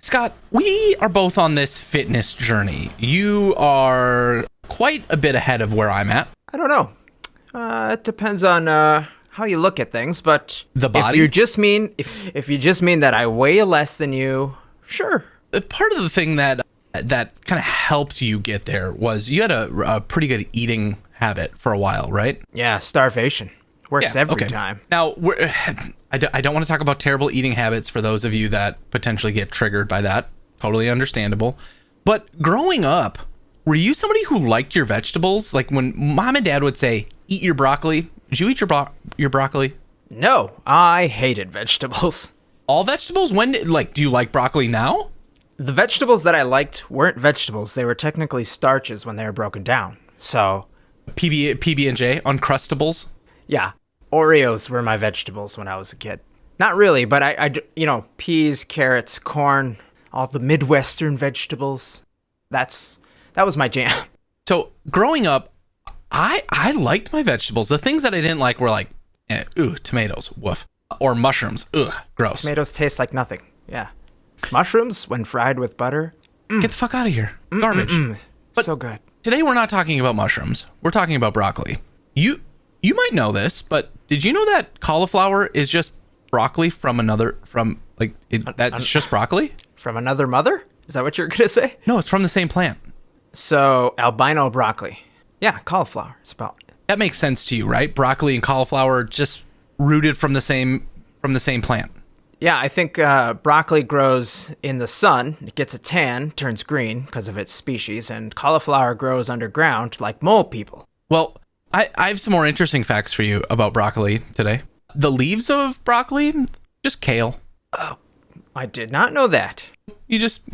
Scott, we are both on this fitness journey. You are quite a bit ahead of where I'm at. I don't know. It depends on how you look at things, but The body? if you just mean that I weigh less than you, sure. Part of the thing that kind of helped you get there was you had a pretty good eating habit for a while, right? Yeah, starvation works every time. Now, I don't want to talk about terrible eating habits for those of you that potentially get triggered by that. Totally understandable. But growing up, were you somebody who liked your vegetables? Like when mom and dad would say, eat your broccoli. Did you eat your broccoli? No, I hated vegetables. All vegetables? Do you like broccoli now? The vegetables that I liked weren't vegetables. They were technically starches when they were broken down. So, PB&J, Uncrustables? yeah, Oreos were my vegetables when I was a kid. Not really, but I peas, carrots, corn, all the Midwestern vegetables. That was my jam. So growing up, I liked my vegetables. The things that I didn't like were like, tomatoes, woof. Or mushrooms, gross. Tomatoes taste like nothing. Yeah. Mushrooms, when fried with butter. Get the fuck out of here. Garbage. But so good. Today we're not talking about mushrooms. We're talking about broccoli. You might know this, but did you know that cauliflower is just broccoli that's just broccoli? From another mother? Is that what you're going to say? No, it's from the same plant. So, albino broccoli. Yeah, cauliflower. It's about... That makes sense to you, right? Broccoli and cauliflower just rooted from the same plant. Yeah, I think broccoli grows in the sun. It gets a tan, turns green because of its species, and cauliflower grows underground like mole people. Well, I have some more interesting facts for you about broccoli today. The leaves of broccoli, just kale. Oh, I did not know that. You just,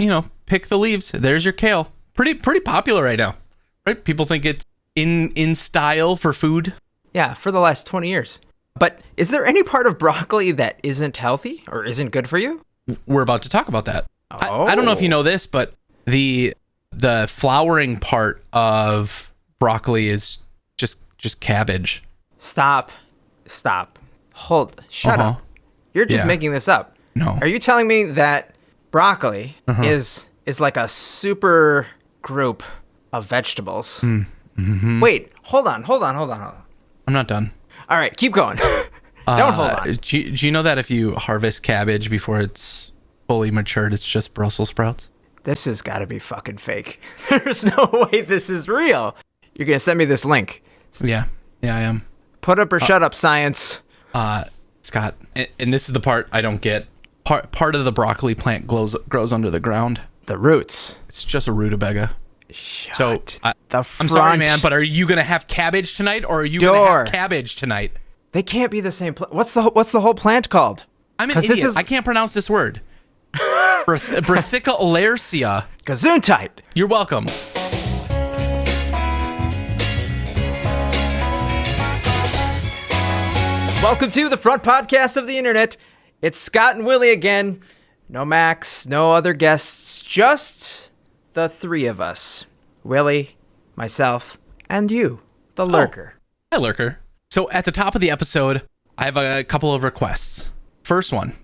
pick the leaves. There's your kale. Pretty popular right now, right? People think it's in style for food. Yeah, for the last 20 years. But is there any part of broccoli that isn't healthy or isn't good for you? We're about to talk about that. Oh. I don't know if you know this, but the flowering part of broccoli is just cabbage. Stop. Shut up. You're just making this up. No. Are you telling me that broccoli is like a super group of vegetables? Mm-hmm. Wait, hold on. I'm not done. All right, keep going. Don't hold on. Do you know that if you harvest cabbage before it's fully matured, it's just Brussels sprouts? This has got to be fucking fake. There's no way this is real. You're going to send me this link. Yeah, I am. Put up or shut up, science. Scott, and this is the part I don't get. Part of the broccoli plant grows under the ground. The roots. It's just a rutabaga. I'm sorry, man, but are you going to have cabbage tonight, or are you going to have cabbage tonight? They can't be the same plant. What's the whole plant called? I'm an idiot. I can't pronounce this word. Brassica oleracea. Gesundheit. You're welcome. Welcome to the front podcast of the internet. It's Scott and Willy again. No Max, no other guests, just the three of us. Willy, myself, and you, the Lurker. Hi, Lurker. So at the top of the episode, I have a couple of requests. First one,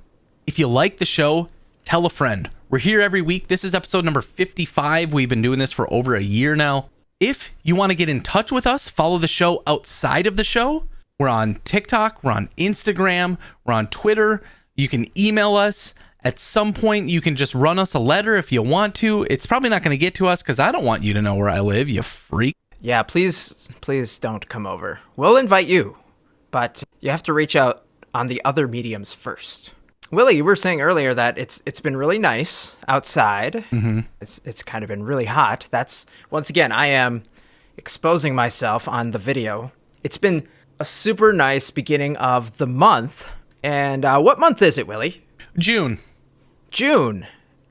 if you like the show, tell a friend. We're here every week. This is episode number 55. We've been doing this for over a year now. If you want to get in touch with us, follow the show outside of the show. We're on TikTok, we're on Instagram, we're on Twitter. You can email us. At some point, you can just run us a letter if you want to. It's probably not going to get to us because I don't want you to know where I live, you freak. Yeah, please don't come over. We'll invite you, but you have to reach out on the other mediums first. Willy, you were saying earlier that it's been really nice outside. Mm-hmm. It's kind of been really hot. That's, once again, I am exposing myself on the video. It's been a super nice beginning of the month. And what month is it, Willy? June.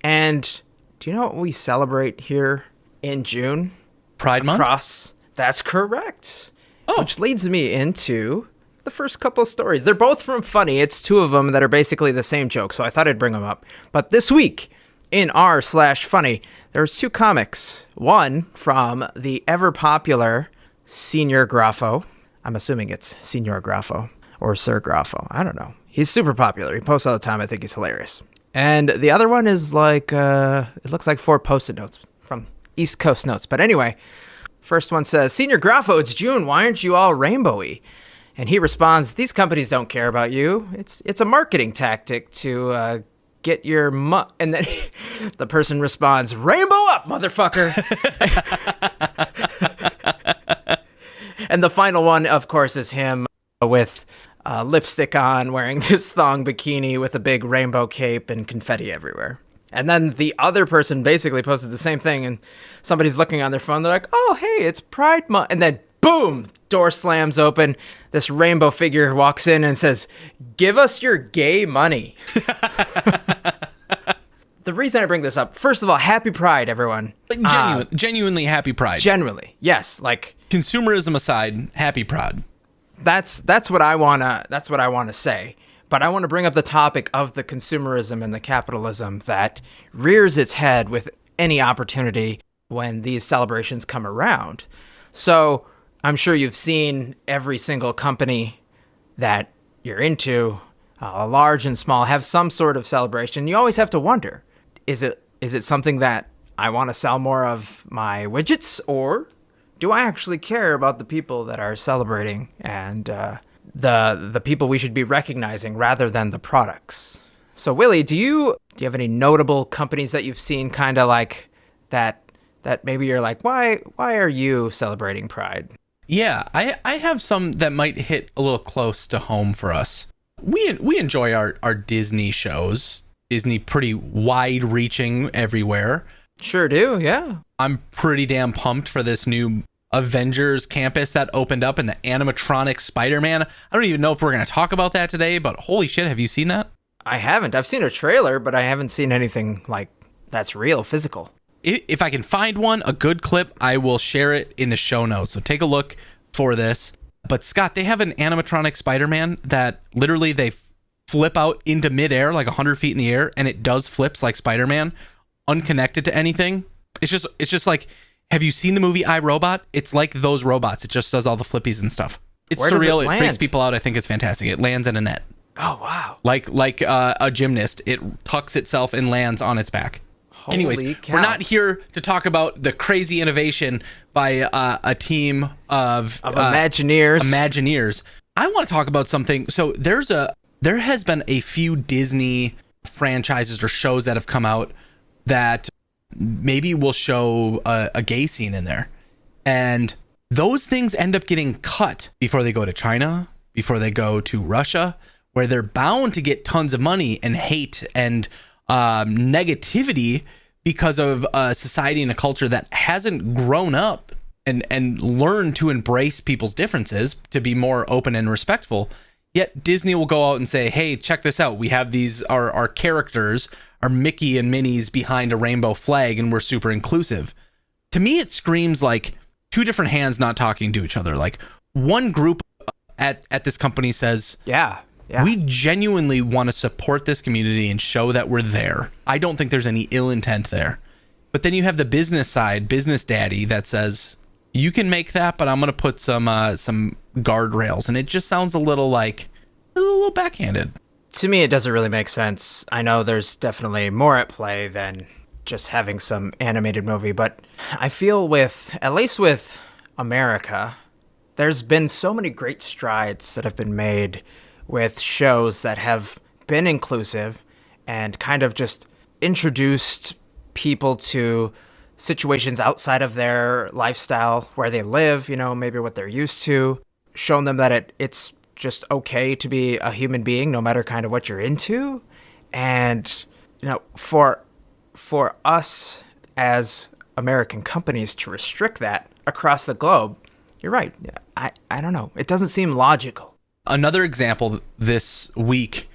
And do you know what we celebrate here in June? Pride Month? That's correct. Oh. Which leads me into the first couple of stories. They're both from Funny. It's two of them that are basically the same joke, so I thought I'd bring them up. But this week, in r/funny, there's two comics. One from the ever-popular Senior Graffo. I'm assuming it's Senior Graffo or Sir Graffo. I don't know. He's super popular. He posts all the time. I think he's hilarious. And the other one is like, it looks like 4 Post-it notes from East Coast Notes. But anyway, first one says, Senior Grapho, it's June. Why aren't you all rainbowy? And he responds, these companies don't care about you. It's a marketing tactic to get your And then the person responds, rainbow up, motherfucker. And the final one, of course, is him with lipstick on, wearing this thong bikini with a big rainbow cape and confetti everywhere. And then the other person basically posted the same thing, and somebody's looking on their phone. They're like, oh, hey, it's Pride Month. And then, boom, door slams open. This rainbow figure walks in and says, give us your gay money. The reason I bring this up, first of all, happy Pride, everyone. Like genuinely happy Pride. Generally, yes. Like, consumerism aside, happy Pride. That's what I wanna say. But I want to bring up the topic of the consumerism and the capitalism that rears its head with any opportunity when these celebrations come around. So I'm sure you've seen every single company that you're into, large and small, have some sort of celebration. You always have to wonder, is it something that I want to sell more of my widgets, or do I actually care about the people that are celebrating and the people we should be recognizing rather than the products? So Willy, do you have any notable companies that you've seen kind of like that maybe you're like, why are you celebrating Pride? Yeah, I have some that might hit a little close to home for us. We enjoy our Disney shows. Disney pretty wide reaching everywhere. Sure do, yeah. I'm pretty damn pumped for this new Avengers campus that opened up in the animatronic Spiderman. I don't even know if we're going to talk about that today, but holy shit, have you seen that? I haven't. I've seen a trailer, but I haven't seen anything like that's real, physical. If I can find one, a good clip, I will share it in the show notes. So take a look for this. But Scott, they have an animatronic Spider-Man that literally they flip out into midair like 100 feet in the air, and it does flips like Spider-Man, unconnected to anything. It's just like, have you seen the movie I, Robot? It's like those robots. It just does all the flippies and stuff. It's Where surreal. does it It freaks land? people out. I think it's fantastic. It lands in a net. Oh, wow. Like a gymnast. It tucks itself and lands on its back. Holy Anyways, cow. we're not here to talk about the crazy innovation by a team of Imagineers. I want to talk about something. So there has been a few Disney franchises or shows that have come out that maybe will show a gay scene in there. And those things end up getting cut before they go to China, before they go to Russia, where they're bound to get tons of money and hate and negativity because of a society and a culture that hasn't grown up and learned to embrace people's differences, to be more open and respectful. Yet Disney will go out and say, hey, check this out. We have these, our characters are Mickey and Minnie's behind a rainbow flag, and we're super inclusive. To me, it screams like two different hands not talking to each other. Like, one group at this company says, Yeah. we genuinely want to support this community and show that we're there. I don't think there's any ill intent there. But then you have the business side, business daddy, that says, you can make that, but I'm going to put some guardrails. And it just sounds a little backhanded. To me, it doesn't really make sense. I know there's definitely more at play than just having some animated movie, but I feel at least with America, there's been so many great strides that have been made with shows that have been inclusive and kind of just introduced people to situations outside of their lifestyle where they live, maybe what they're used to, shown them that it's just okay to be a human being no matter kind of what you're into. And for us as American companies to restrict that across the globe, you're right. I don't know. It doesn't seem logical. Another example this week,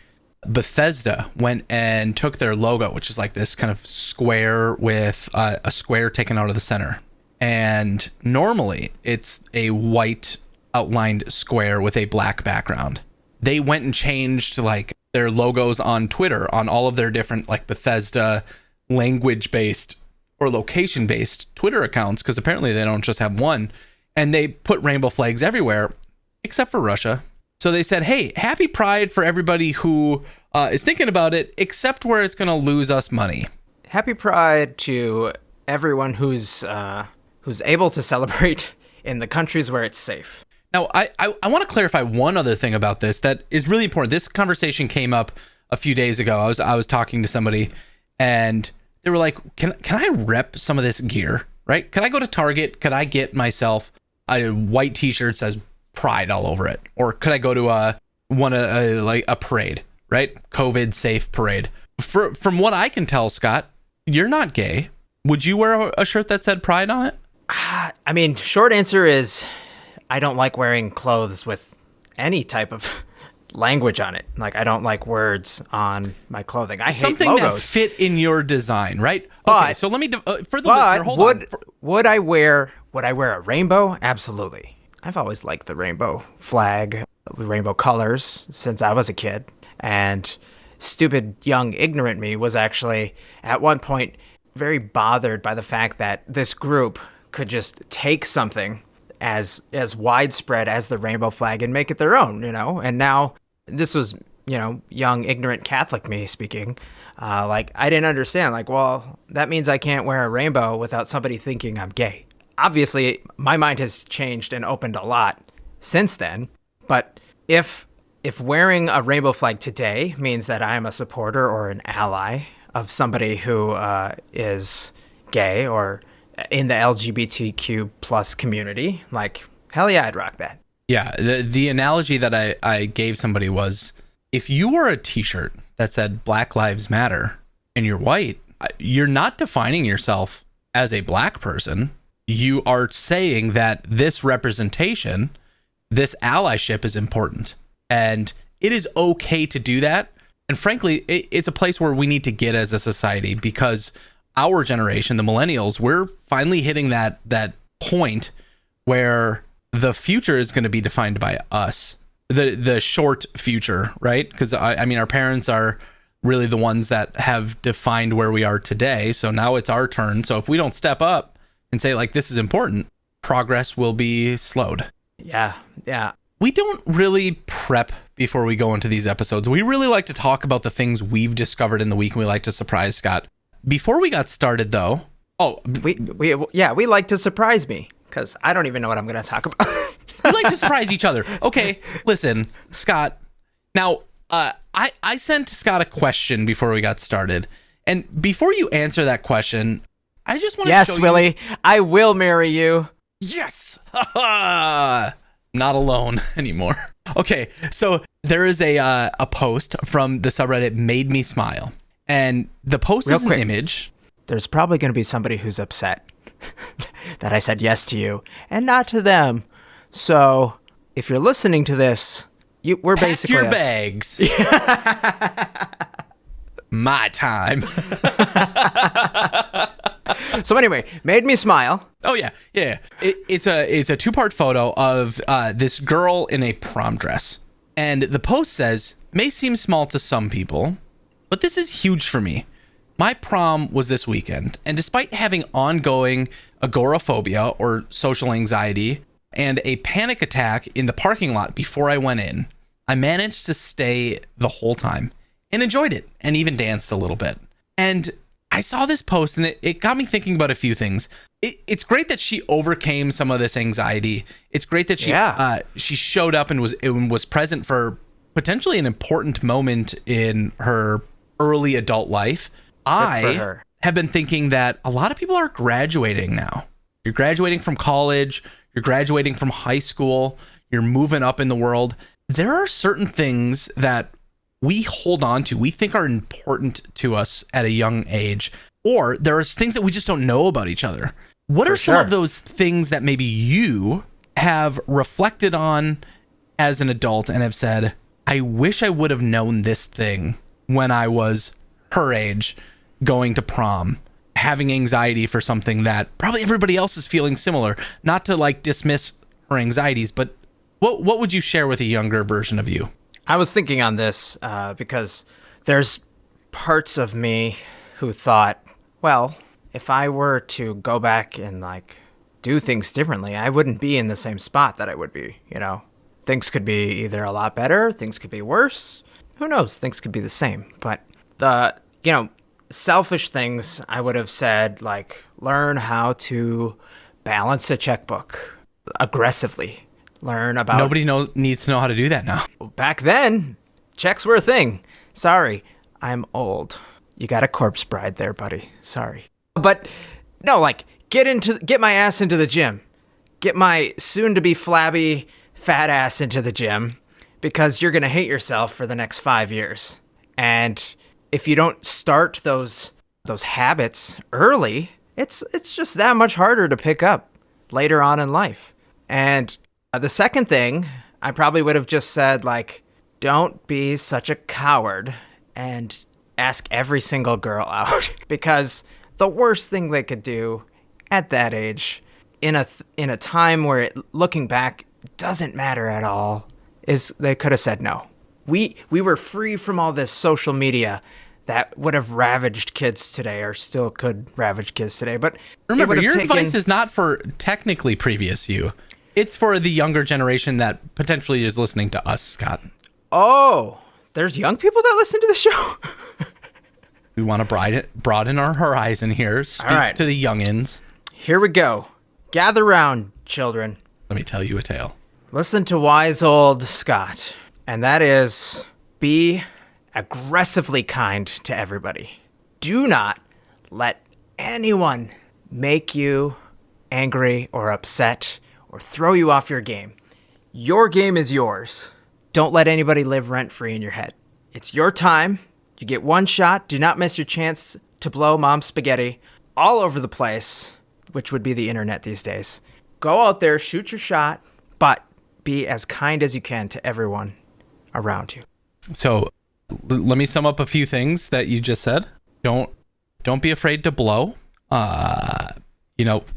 Bethesda went and took their logo, which is like this kind of square with a square taken out of the center. And normally it's a white outlined square with a black background. They went and changed like their logos on Twitter on all of their different like Bethesda language-based or location-based Twitter accounts, because apparently they don't just have one. And they put rainbow flags everywhere except for Russia. So they said, hey, happy Pride for everybody who is thinking about it, except where it's going to lose us money. Happy Pride to everyone who's able to celebrate in the countries where it's safe. Now, I want to clarify one other thing about this that is really important. This conversation came up a few days ago. I was talking to somebody, and they were like, can I rep some of this gear, right? Can I go to Target? Could I get myself a white t-shirt that says Pride all over it? Or could I go to a parade, right? COVID safe parade. From what I can tell, Scott, you're not gay. Would you wear a shirt that said Pride on it? I mean, short answer is I don't like wearing clothes with any type of language on it. Like, I don't like words on my clothing. I hate something logos. That fit in your design, right? But, okay, so let me for the listener, hold on. Would I wear a rainbow? Absolutely. I've always liked the rainbow flag, rainbow colors since I was a kid. And stupid, young, ignorant me was actually at one point very bothered by the fact that this group could just take something as widespread as the rainbow flag and make it their own, And now, this was, young, ignorant Catholic me speaking. I didn't understand. Well, that means I can't wear a rainbow without somebody thinking I'm gay. Obviously, my mind has changed and opened a lot since then. But if wearing a rainbow flag today means that I am a supporter or an ally of somebody who is gay or in the LGBTQ plus community, hell yeah, I'd rock that. Yeah, the analogy that I gave somebody was, if you wore a t-shirt that said Black Lives Matter and you're white, you're not defining yourself as a black person. You are saying that this representation, this allyship is important. And it is okay to do that. And frankly, it's a place where we need to get as a society, because our generation, the millennials, we're finally hitting that point where the future is going to be defined by us, the short future, right? Because I mean, our parents are really the ones that have defined where we are today. So now it's our turn. So if we don't step up and say, this is important, progress will be slowed. Yeah. We don't really prep before we go into these episodes. We really like to talk about the things we've discovered in the week, and we like to surprise Scott. Before we got started, though, we like to surprise me, because I don't even know what I'm going to talk about. We like to surprise each other. Okay, listen, Scott. Now, I sent Scott a question before we got started, and before you answer that question, I just want to show you. Yes, Willy, I will marry you. Yes. Not alone anymore. Okay, so there is a post from the subreddit Made Me Smile. And the post is an image. There's probably going to be somebody who's upset that I said yes to you and not to them. So if you're listening to this, we're pack basically your bags. My time. So anyway, Made Me Smile. Oh yeah. It's a 2-part photo of this girl in a prom dress, and the post says, "May seem small to some people, but this is huge for me. My prom was this weekend, and despite having ongoing agoraphobia or social anxiety and a panic attack in the parking lot before I went in, I managed to stay the whole time and enjoyed it, and even danced a little bit." And I saw this post, and it got me thinking about a few things. It's great that she overcame some of this anxiety. It's great that she showed up and was present for potentially an important moment in her early adult life. I have been thinking that a lot of people are graduating now. You're graduating from college. You're graduating from high school. You're moving up in the world. There are certain things that we hold on to, we think are important to us at a young age, or there are things that we just don't know about each other. What are some of those things that maybe you have reflected on as an adult and have said, I wish I would have known this thing when I was her age, going to prom, having anxiety for something that probably everybody else is feeling similar? Not to dismiss her anxieties, but what would you share with a younger version of you? I was thinking on this because there's parts of me who thought, well, if I were to go back and do things differently, I wouldn't be in the same spot that I would be, Things could be either a lot better, things could be worse. Who knows? Things could be the same. But the, selfish things, I would have said, like, learn how to balance a checkbook aggressively. Learn about... Nobody needs to know how to do that now. Back then, checks were a thing. Sorry, I'm old. You got a corpse bride there, buddy. Sorry. But, no, like, get my ass into the gym. Get my soon-to-be flabby fat ass into the gym, because you're going to hate yourself for the next 5 years. And if you don't start those habits early, it's just that much harder to pick up later on in life. And the second thing, I probably would have just said, like, don't be such a coward and ask every single girl out. Because the worst thing they could do at that age, in a time where looking back doesn't matter at all, is they could have said no. We were free from all this social media that would have ravaged kids today, or still could ravage kids today. But remember, your advice is not for technically previous you. It's for the younger generation that potentially is listening to us, Scott. Oh, there's young people that listen to the show? We want to broaden our horizon here. Speak to the youngins. Here we go. Gather round, children. Let me tell you a tale. Listen to wise old Scott. And that is, be aggressively kind to everybody. Do not let anyone make you angry or upset or throw you off your game. Your game is yours. Don't let anybody live rent-free in your head. It's your time. You get one shot. Do not miss your chance to blow mom's spaghetti all over the place, which would be the internet these days. Go out there, shoot your shot, but be as kind as you can to everyone around you. So let me sum up a few things that you just said. Don't be afraid to blow.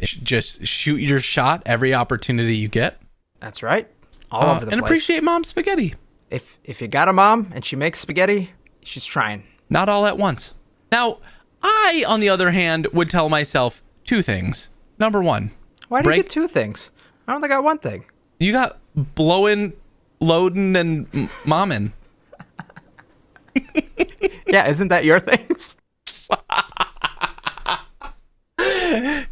Just shoot your shot every opportunity you get. That's right. All over the place. And appreciate mom's spaghetti. If you got a mom and she makes spaghetti, she's trying. Not all at once. Now, I, on the other hand, would tell myself two things. Number one. Why do you get two things? I only got one thing. You got blowing, loading, and momming. Yeah, isn't that your things?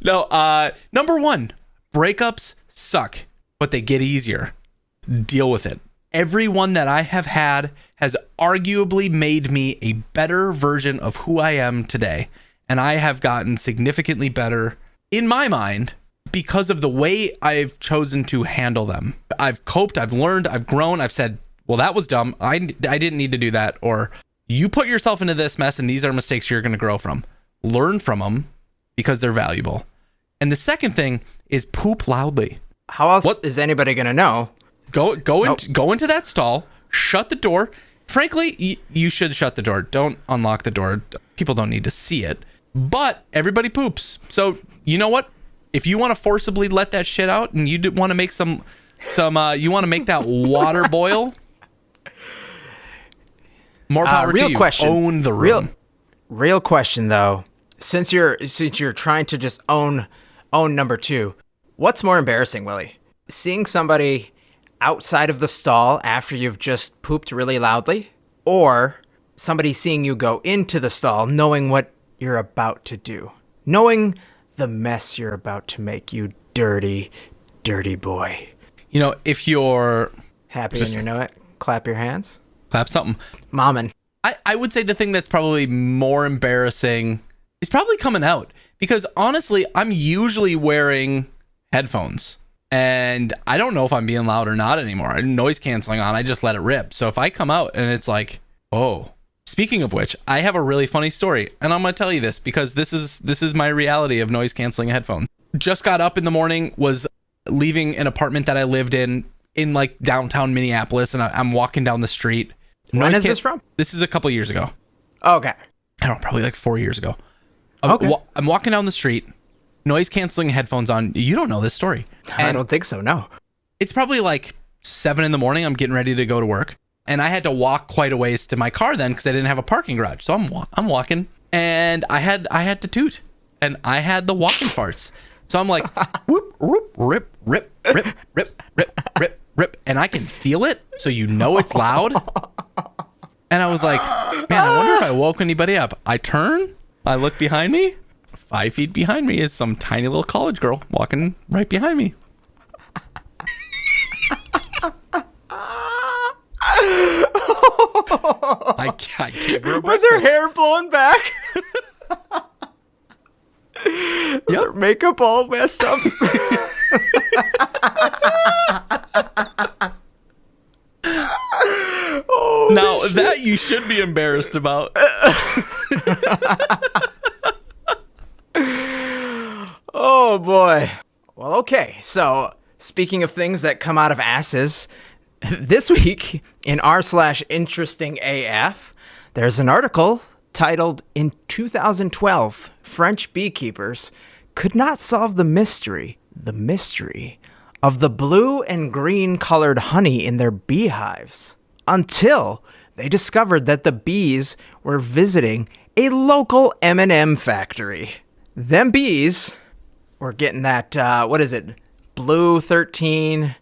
No, number one, breakups suck, but they get easier. Deal with it. Everyone that I have had has arguably made me a better version of who I am today. And I have gotten significantly better, in my mind, because of the way I've chosen to handle them. I've coped, I've learned, I've grown, I've said, well, that was dumb. I didn't need to do that. Or you put yourself into this mess and these are mistakes you're going to grow from. Learn from them because they're valuable. And the second thing is poop loudly. How else is anybody going to know? Go into that stall, shut the door. Frankly, you should shut the door. Don't unlock the door. People don't need to see it. But everybody poops. So you know what? If you want to forcibly let that shit out and you want to make some you want to make that water boil, more power to you. Question. Own the room. Real question though. Since you're trying to just own number two, what's more embarrassing, Willy? Seeing somebody outside of the stall after you've just pooped really loudly, or somebody seeing you go into the stall knowing what you're about to do, knowing the mess you're about to make, you dirty, dirty boy. You know, if you're happy and you know it, clap your hands. Clap something. Mommin'. I would say the thing that's probably more embarrassing is probably coming out, because honestly, I'm usually wearing headphones and I don't know if I'm being loud or not anymore. I noise canceling on, I just let it rip. So if I come out and it's like, oh, speaking of which, I have a really funny story and I'm going to tell you this because this is my reality of noise canceling headphones. Just got up in the morning, was leaving an apartment that I lived in like downtown Minneapolis, and I'm walking down the street. When is this from? This is a couple years ago. Oh, okay. I don't know, probably like 4 years ago. Okay. I'm walking down the street, noise canceling headphones on. You don't know this story. I don't think so, no. It's probably like 7 a.m. I'm getting ready to go to work. And I had to walk quite a ways to my car then because I didn't have a parking garage. So I'm walking, and I had to toot, and I had the walking farts. So I'm like, whoop, whoop, rip, rip, rip, rip, rip, rip, Rip, and I can feel it, so you know it's loud. And I was like, man, I wonder if I woke anybody up. I turn, I look behind me. 5 feet behind me is some tiny little college girl walking right behind me. I gave her a Was breakfast. her hair blown back? Was her makeup all messed up? Oh, Now, that you should be embarrassed about. Oh, boy. Well, okay. So, speaking of things that come out of asses, this week in r/interesting AF, there's an article titled, "In 2012, French beekeepers could not solve the mystery of the blue and green colored honey in their beehives until they discovered that the bees were visiting a local M&M factory. Them bees were getting that, blue 13,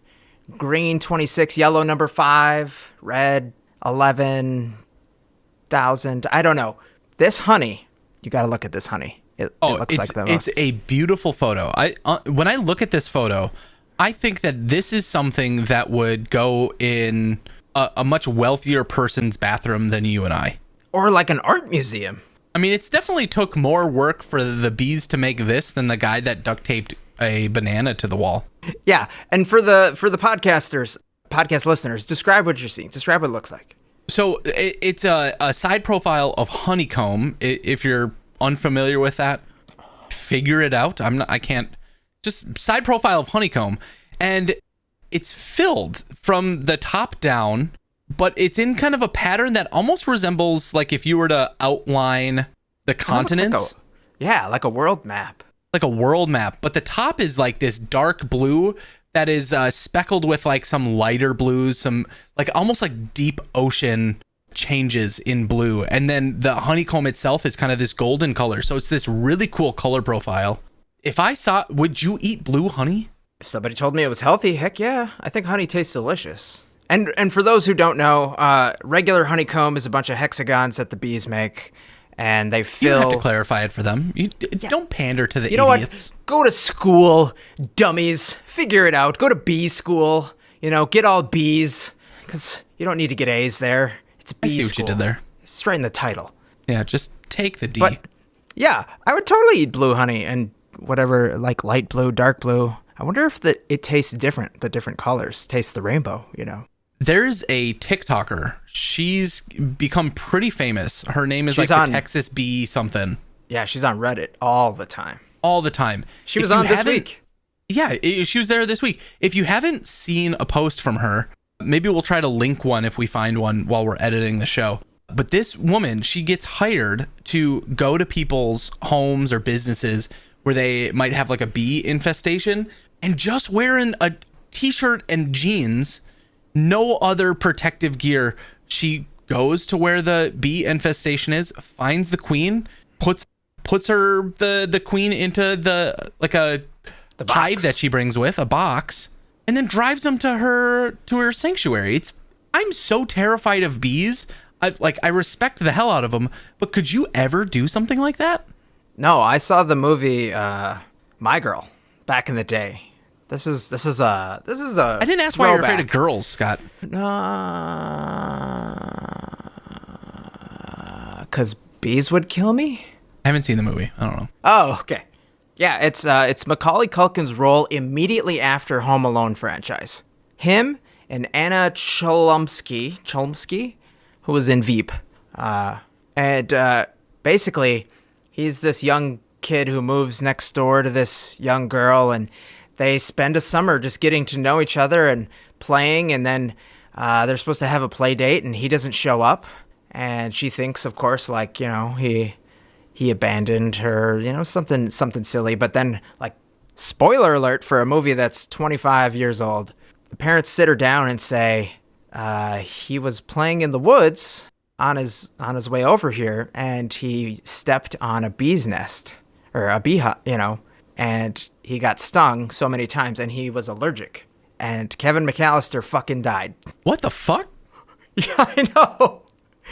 green 26, yellow number 5, red 11,000. I don't know. This honey, you got to look at this honey. It looks like the most. It's a beautiful photo. When I look at this photo, I think that this is something that would go in a much wealthier person's bathroom than you and I. Or like an art museum. I mean, it's definitely took more work for the bees to make this than the guy that duct taped a banana to the wall. Yeah, and for the podcast listeners, describe what you're seeing. Describe what it looks like. So it's a side profile of honeycomb. If you're unfamiliar with that, figure it out. I can't. Just side profile of honeycomb, and it's filled from the top down, but it's in kind of a pattern that almost resembles like if you were to outline the continents. Like a world map. Like a world map, but the top is like this dark blue that is speckled with like some lighter blues, some like almost like deep ocean changes in blue, and then the honeycomb itself is kind of this golden color. So it's this really cool color profile. If I saw, would you eat blue honey? If somebody told me it was healthy, heck yeah. I think honey tastes delicious. And for those who don't know, regular honeycomb is a bunch of hexagons that the bees make, and they fill. You don't have to clarify it for them. You don't pander to the You know idiots. what? Go to school, dummies. Figure it out. Go to bee school. Get all B's, because you don't need to get A's there. It's bee school. I see what you did there. It's right in the title. Yeah, just take the D. But yeah, I would totally eat blue honey and whatever, like light blue, dark blue. I wonder if it tastes different. The different colors taste the rainbow. There's a TikToker. She's become pretty famous. Her name is the Texas Bee something. Yeah, she's on Reddit all the time. All the time. She was on this week. Yeah, she was there this week. If you haven't seen a post from her, maybe we'll try to link one if we find one while we're editing the show. But this woman, she gets hired to go to people's homes or businesses where they might have like a bee infestation, and just wearing a t-shirt and jeans, no other protective gear, she goes to where the bee infestation is, finds the queen, puts her the queen into the hive that she brings with, a box, and then drives them to her sanctuary. I'm so terrified of bees. I respect the hell out of them, but could you ever do something like that? No, I saw the movie My Girl back in the day. This is a I didn't ask why you're afraid of girls, Scott. Because bees would kill me? I haven't seen the movie. I don't know. Oh, okay. Yeah, it's Macaulay Culkin's role immediately after Home Alone franchise. Him and Anna Chlumsky, who was in Veep. And basically, he's this young kid who moves next door to this young girl, and they spend a summer just getting to know each other and playing, and then they're supposed to have a play date, and he doesn't show up. And she thinks, of course, like, he abandoned her, something silly. But then, like, spoiler alert for a movie that's 25 years old, the parents sit her down and say, he was playing in the woods on his way over here, and he stepped on a bee's nest, or a bee, and he got stung so many times, and he was allergic. and Kevin McAllister fucking died. What the fuck? Yeah, I know.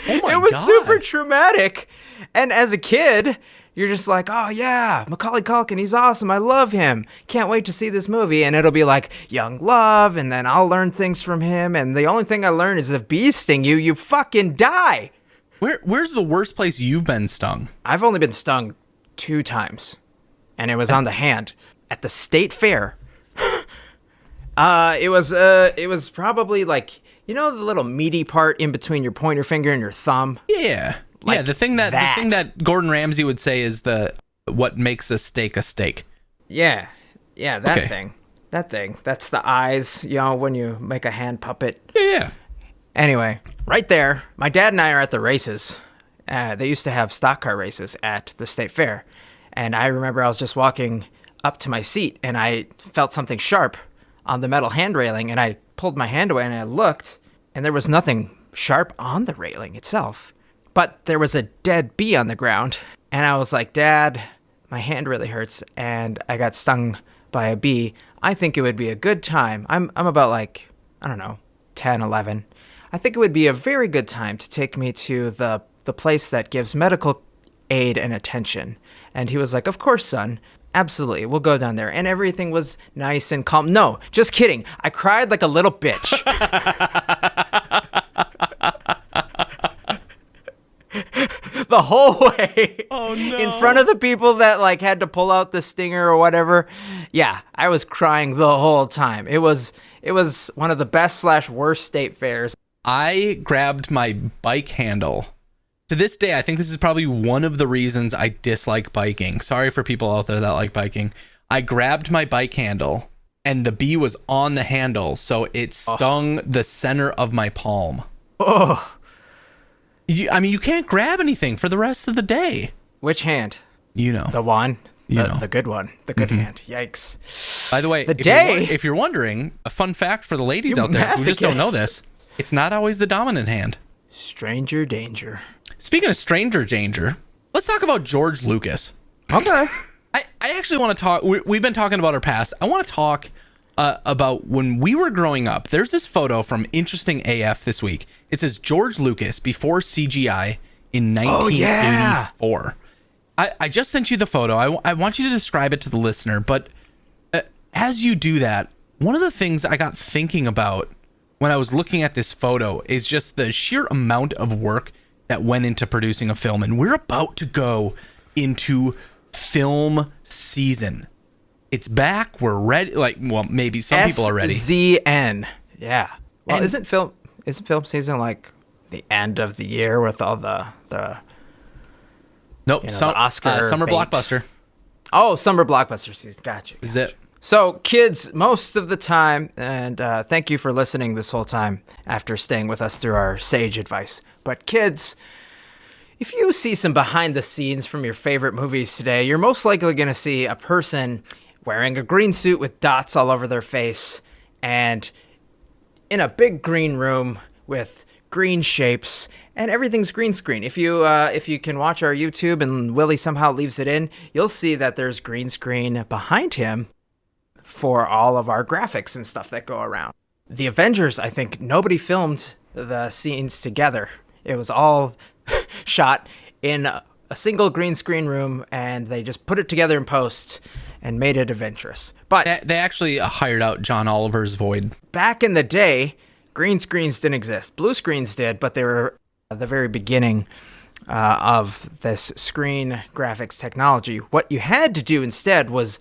Oh my It was God. super traumatic. And as a kid, you're just like, oh yeah, Macaulay Culkin, he's awesome. I love him. Can't wait to see this movie. And it'll be like young love, and then I'll learn things from him. And the only thing I learn is if bees sting you, you fucking die. Where's the worst place you've been stung? I've only been stung 2 times, and it was on the hand at the state fair. It was probably like, you know, the little meaty part in between your pointer finger and your thumb. Yeah. Like yeah, the thing that Gordon Ramsay would say is what makes a steak a steak. Yeah, that Okay. thing. That thing. That's the eyes, you know, when you make a hand puppet. Yeah. Anyway, right there, my dad and I are at the races. They used to have stock car races at the state fair. And I remember I was just walking up to my seat, and I felt something sharp on the metal hand railing, and I pulled my hand away, and I looked, and there was nothing sharp on the railing itself. But there was a dead bee on the ground, and I was like, Dad, my hand really hurts, and I got stung by a bee. I think it would be a good time. I'm about like, I don't know, 10, 11. I think it would be a very good time to take me to the place that gives medical aid and attention. And he was like, of course, son. Absolutely. We'll go down there. And everything was nice and calm. No, just kidding. I cried like a little bitch. The whole way. Oh, no. In front of the people that like had to pull out the stinger or whatever. Yeah, I was crying the whole time. It was one of the best / worst state fairs. I grabbed my bike handle. To this day, I think this is probably one of the reasons I dislike biking. Sorry for people out there that like biking. I grabbed my bike handle, and the bee was on the handle, so it stung the center of my palm. Oh. You can't grab anything for the rest of the day. Which hand? You know. The one? You know. The good one. The good hand. Yikes. By the way, if you're wondering, a fun fact for the ladies out there who just don't know this, it's not always the dominant hand. Stranger danger. Speaking of stranger danger, let's talk about George Lucas. Okay. I actually want to talk. We've been talking about our past. I want to talk about when we were growing up. There's this photo from Interesting AF this week. It says George Lucas before CGI in 1984. I just sent you the photo. I want you to describe it to the listener. But as you do that, one of the things I got thinking about when I was looking at this photo is just the sheer amount of work that went into producing a film. And we're about to go into film season. It's back. We're ready. Like, well, maybe some people are ready. SZN. Yeah. Well, And- isn't film season like the end of the year with all the Nope. the Oscar summer bait? blockbuster. Oh, summer blockbuster season. Gotcha. Is it? So, kids, most of the time, and thank you for listening this whole time after staying with us through our sage advice. But kids, if you see some behind the scenes from your favorite movies today, you're most likely going to see a person wearing a green suit with dots all over their face and in a big green room with green shapes, and everything's green screen. If you can watch our YouTube and Willy somehow leaves it in, you'll see that there's green screen behind him for all of our graphics and stuff that go around. The Avengers, I think nobody filmed the scenes together. It was all shot in a single green screen room, and they just put it together in post and made it adventurous. But They actually hired out John Oliver's Void. back in the day, green screens didn't exist. Blue screens did, but they were at the very beginning of this screen graphics technology. What you had to do instead was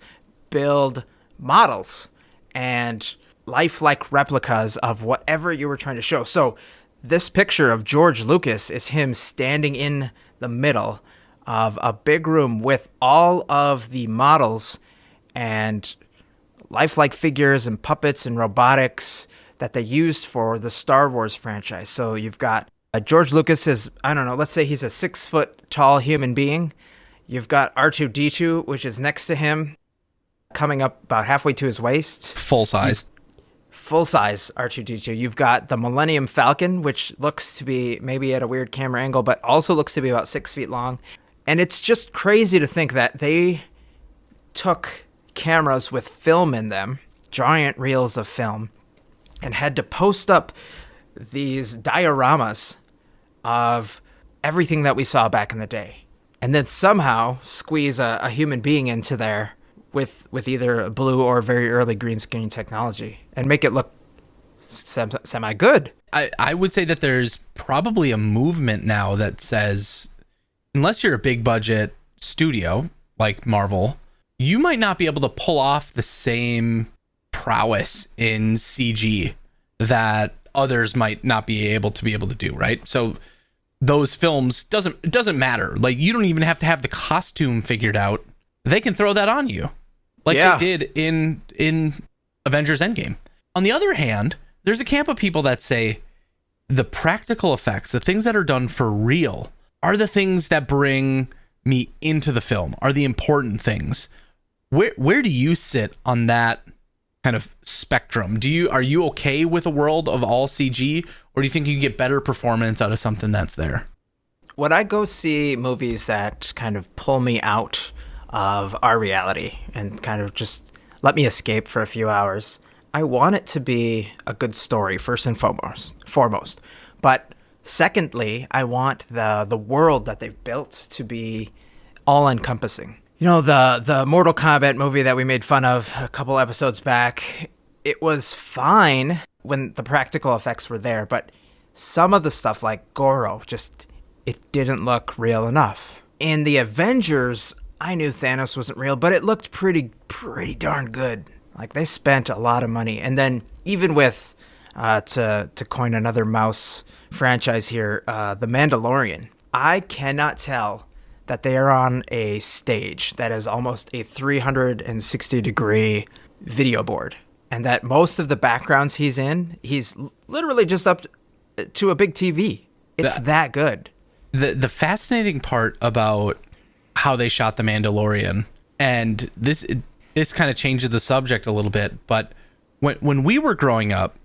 build models and lifelike replicas of whatever you were trying to show. So this picture of George Lucas is him standing in the middle of a big room with all of the models and lifelike figures and puppets and robotics that they used for the Star Wars franchise. So you've got George Lucas is, I don't know, let's say he's a 6 foot tall human being. You've got R2-D2, which is next to him, coming up about halfway to his waist. Full size. Full size R2-D2. You've got the Millennium Falcon, which looks to be maybe at a weird camera angle, but also looks to be about 6 feet long. And it's just crazy to think that they took cameras with film in them, giant reels of film and had to post up these dioramas of everything that we saw back in the day, and then somehow squeeze a human being into there with either blue or very early green screen technology and make it look semi good. I would say that there's probably a movement now that says, unless you're a big budget studio like Marvel, you might not be able to pull off the same prowess in CG that others might not be able to do, right? So those films it doesn't matter. Like, you don't even have to have the costume figured out. They can throw that on you, like they did in Avengers Endgame. On the other hand, there's a camp of people that say the practical effects, the things that are done for real, are the things that bring me into the film, are the important things. Where do you sit on that kind of spectrum? Are you okay with a world of all CG, or do you think you can get better performance out of something that's there? When I go see movies that kind of pull me out of our reality and kind of just let me escape for a few hours, I want it to be a good story first and foremost. But secondly, I want the world that they've built to be all encompassing. You know, the Mortal Kombat movie that we made fun of a couple episodes back, it was fine when the practical effects were there, but some of the stuff like Goro, it didn't look real enough. In the Avengers, I knew Thanos wasn't real, but it looked pretty darn good. Like, they spent a lot of money. And then even with, to coin another mouse franchise here, The Mandalorian, I cannot tell that they are on a stage that is almost a 360-degree video board, and that most of the backgrounds he's literally just up to a big TV. It's that good. The fascinating part about how they shot The Mandalorian, and this kind of changes the subject a little bit, but when we were growing up,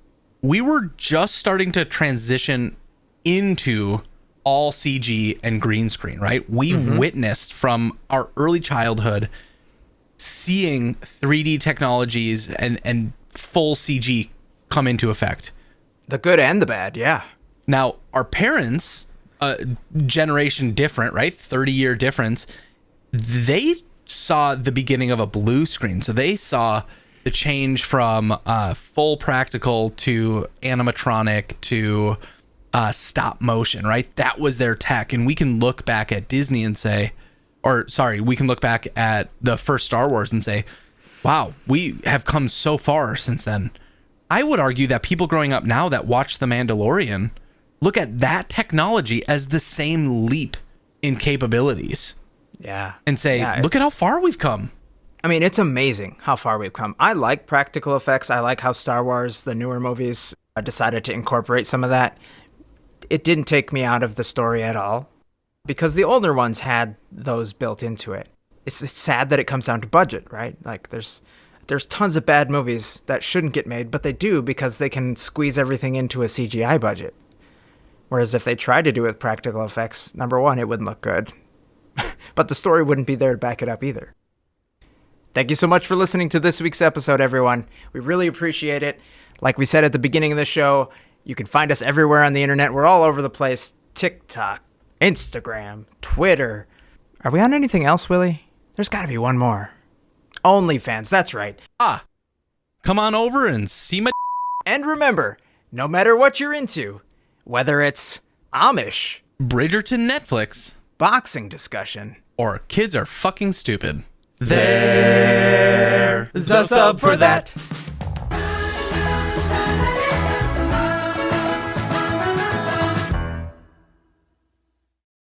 we were just starting to transition into all CG and green screen, right? We witnessed from our early childhood seeing 3D technologies and full CG come into effect. The good and the bad, yeah. Now, our parents, generation different, right? 30-year difference, they saw the beginning of a blue screen. So they saw the change from full practical to animatronic to stop motion, right? That was their tech. And we can look back at Disney and say, we can look back at the first Star Wars and say, wow, we have come so far since then. I would argue that people growing up now that watch The Mandalorian look at that technology as the same leap in capabilities. Yeah. And say, look at how far we've come. I mean, it's amazing how far we've come. I like practical effects. I like how Star Wars, the newer movies, decided to incorporate some of that. It didn't take me out of the story at all, because the older ones had those built into it. It's sad that it comes down to budget, right? Like, there's tons of bad movies that shouldn't get made, but they do because they can squeeze everything into a CGI budget. Whereas if they tried to do it with practical effects, number one, it wouldn't look good. But the story wouldn't be there to back it up either. Thank you so much for listening to this week's episode, everyone. We really appreciate it. Like we said at the beginning of the show, you can find us everywhere on the internet. We're all over the place. TikTok, Instagram, Twitter. Are we on anything else, Willy? There's got to be one more. OnlyFans, that's right. Come on over and see my... And remember, no matter what you're into, whether it's Amish, Bridgerton Netflix, boxing discussion, or kids are fucking stupid, there's a sub for that.